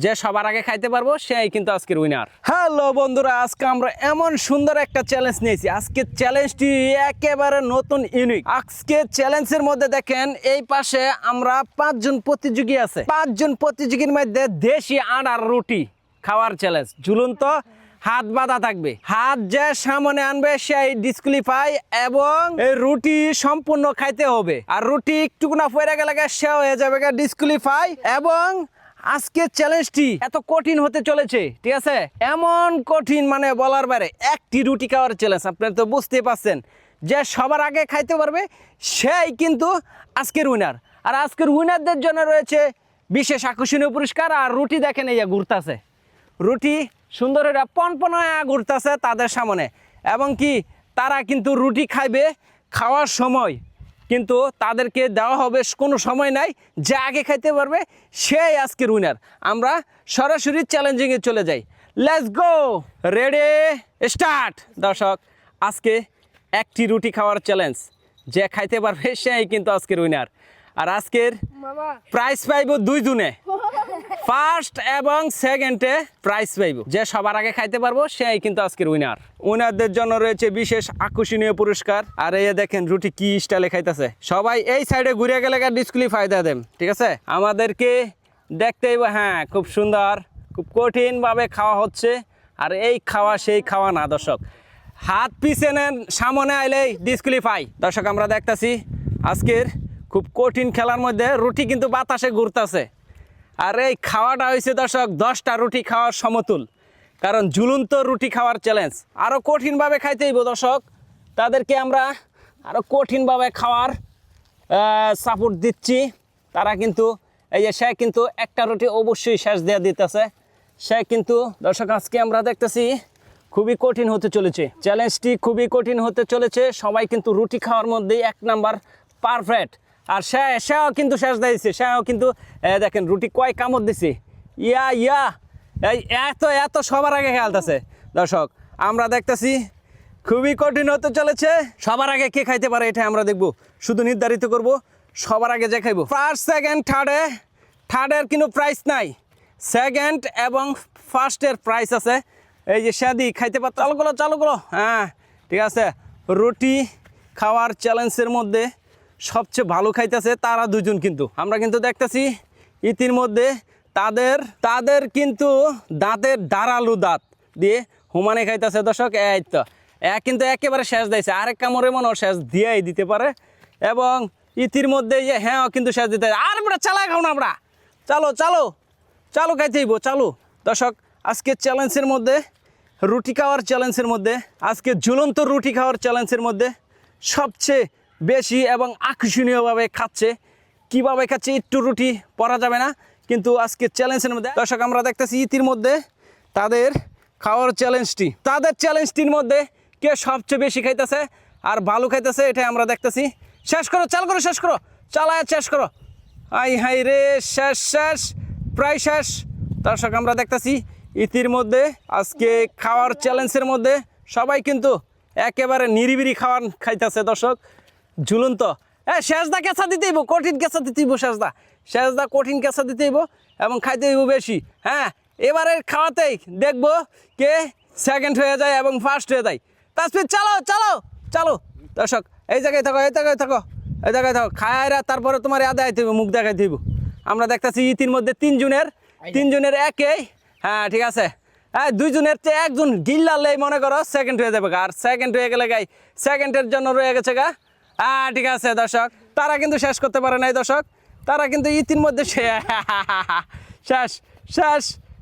যে সবার আগে খাইতে পারবো সেই কিন্তু আজকের উইনার। হ্যালো বন্ধুরা, আজকে আমরা এমন সুন্দর একটা চ্যালেঞ্জ নিয়েছি। আজকে চ্যালেঞ্জটি একেবারে নতুন, ইউনিক। আজকে চ্যালেঞ্জের মধ্যে দেখেন এই পাশে আমরা 5 জন প্রতিযোগী আছে। 5 জন প্রতিযোগীর মধ্যে দেশি আটার রুটি খাওয়ার চ্যালেঞ্জ। ঝুলন্ত হাত বাঁধা থাকবে, হাত যে সামনে আনবে সেই ডিসকোয়ালিফাই, এবং এই রুটি সম্পূর্ণ খাইতে হবে। আর রুটি একটুকু না পড়ে গেলে সে হয়ে যাবে ডিসকোয়ালিফাই। এবং আজকে চ্যালেঞ্জটি এত কঠিন হতে চলেছে, ঠিক আছে? এমন কঠিন মানে বলার বাইরে। একটি রুটি খাওয়ার চ্যালেঞ্জ, আপনারা তো বুঝতেই পারছেন। যে সবার আগে খাইতে পারবে সেই কিন্তু আজকের উইনার। আর আজকের উইনারদের জন্য রয়েছে বিশেষ আকর্ষণীয় পুরস্কার। আর রুটি দেখেন এই ঘুরতেছে, রুটি সুন্দর পনপনায়া ঘুরতেছে তাদের সামনে। এবং কি তারা কিন্তু রুটি খাইবে, খাওয়ার সময় কিন্তু তাদেরকে দেওয়া হবে কোনো সময় নাই। যে আগে খাইতে পারবে সেই আজকের উইনার। আমরা সরাসরি চ্যালেঞ্জিংয়ে চলে যাই। Let's go, ready, start. দর্শক, আজকে একটি রুটি খাওয়ার চ্যালেঞ্জ, যে খাইতে পারবে সেই কিন্তু আজকের উইনার। আর আজকের প্রাইজ পাইব 2 জনে, ফার্স্ট এবং সেকেন্ডে প্রাইজ পাইব। যে সবার আগে খাইতে পারবো সেই কিন্তু আজকের উইনার। উইনারদের জন্য রয়েছে বিশেষ আকর্ষণীয় পুরস্কার। আর এই দেখেন রুটি কি স্টাইলে খাইতেছে। সবাই এই সাইডে ঘুরে গেলে ডিসকোয়ালিফাই দিয়ে দেন, ঠিক আছে? আমাদেরকে দেখতেই, হ্যাঁ, খুব সুন্দর, খুব কঠিনভাবে খাওয়া হচ্ছে। আর এই খাওয়া সেই খাওয়া না দর্শক, হাত পিছনে নেন, সামনে আইলেই ডিসকোয়ালিফাই। দর্শক, আমরা দেখতেছি আজকের খুব কঠিন খেলার মধ্যে রুটি কিন্তু বাতাসে ঘুরতেছে। আর এই খাওয়াটা হয়েছে দর্শক 10টা রুটি খাওয়ার সমতুল, কারণ ঝুলন্ত রুটি খাওয়ার চ্যালেঞ্জ। আরও কঠিনভাবে খাইতে হইব দর্শক, তাদেরকে আমরা আরও কঠিনভাবে খাওয়ার সাপোর্ট দিচ্ছি। তারা কিন্তু এই যে সে কিন্তু একটা রুটি অবশ্যই শেষ দিয়ে দিতেছে। সে কিন্তু দর্শক, আজকে আমরা দেখতেছি খুবই কঠিন হতে চলেছে, চ্যালেঞ্জটি খুবই কঠিন হতে চলেছে। সবাই কিন্তু রুটি খাওয়ার মধ্যেই 1 নাম্বার পারফেক্ট। আর সেও কিন্তু শেষ দিয়েছে, সেও কিন্তু দেখেন রুটি কয় কামড় দিছে। ইয়া এই এত সবার আগে খেলতেছে। দর্শক, আমরা দেখতেছি খুবই কঠিন হতে চলেছে। সবার আগে কে খাইতে পারে এটা আমরা দেখব, শুধু নির্ধারিত করব সবার আগে যে খাইব। ফার্স্ট, সেকেন্ড, থার্ডের কিন্তু প্রাইস নাই। সেকেন্ড এবং ফার্স্টের প্রাইস আছে। এই যে সাদি খাইতে পার, চালু করো। হ্যাঁ, ঠিক আছে। রুটি খাওয়ার চ্যালেঞ্জের মধ্যে সবচেয়ে ভালো খাইতেছে তারা 2 জন। কিন্তু আমরা কিন্তু দেখতেছি ইতিমধ্যে তাদের কিন্তু দাঁতের ধারালো দাঁত দিয়ে হুমানে খাইতেছে। দর্শক, এই তো কিন্তু একেবারে শেষ দিয়েছে। আরেক কামড়ে মনে শেষ দিয়েই দিতে পারে। এবং ইতিমধ্যে হ্যাঁ কিন্তু শেষ দিতে, আর আমরা চালা খাও না, আমরা চালো খাইতেইব, চালু। দর্শক, আজকে চ্যালেঞ্জের মধ্যে, রুটি খাওয়ার চ্যালেঞ্জের মধ্যে, আজকে ঝুলন্ত রুটি খাওয়ার চ্যালেঞ্জের মধ্যে সবচেয়ে বেশি এবং আকর্ষণীয়ভাবে খাচ্ছে। কিভাবে খাচ্ছে একটু রুটি পরা যাবে না, কিন্তু আজকে চ্যালেঞ্জের মধ্যে দর্শক আমরা দেখতেছি ইতিমধ্যে তাদের খাওয়ার চ্যালেঞ্জটির মধ্যে কে সবচেয়ে বেশি খাইতেছে আর ভালো খাইতেছে, এটাই আমরা দেখতেছি। শেষ করো, চালায় শেষ করো। হাই রে, শেষ, প্রায় শেষ। দর্শক, আমরা দেখতেছি ইতিমধ্যে আজকে খাওয়ার চ্যালেঞ্জের মধ্যে সবাই কিন্তু একেবারে নিরিবিরি খাইতেছে। দর্শক, ঝুলন্ত শেষদা কেঁচা দিতেইব, কঠিন কেঁচা দিতেইব, শেষদা কঠিন কেঁচা দিতেইব এবং খাইতে হইব বেশি। হ্যাঁ, এবারে খাওয়াতেই দেখবো কে সেকেন্ড হয়ে যায় এবং ফার্স্ট হয়ে যায়। তাসফির, চালো। দর্শক, এই জায়গায় থাকো, খায়রা তারপরে তোমার আদায় হইতে হইব, মুখ দেখাইতে হইব। আমরা দেখতেছি ইতিমধ্যে 3 জনের একই। হ্যাঁ, ঠিক আছে। হ্যাঁ, 2 জনের চেয়ে 1 জন গিল্লালেই মনে করো সেকেন্ড হয়ে যাবে। আর সেকেন্ড হয়ে গেলে সেকেন্ডের জন্য রয়ে গেছে হ্যাঁ, ঠিক আছে। দর্শক, তারা কিন্তু শেষ করতে পারে নাই। দর্শক, তারা কিন্তু ইতিমধ্যে শেষ।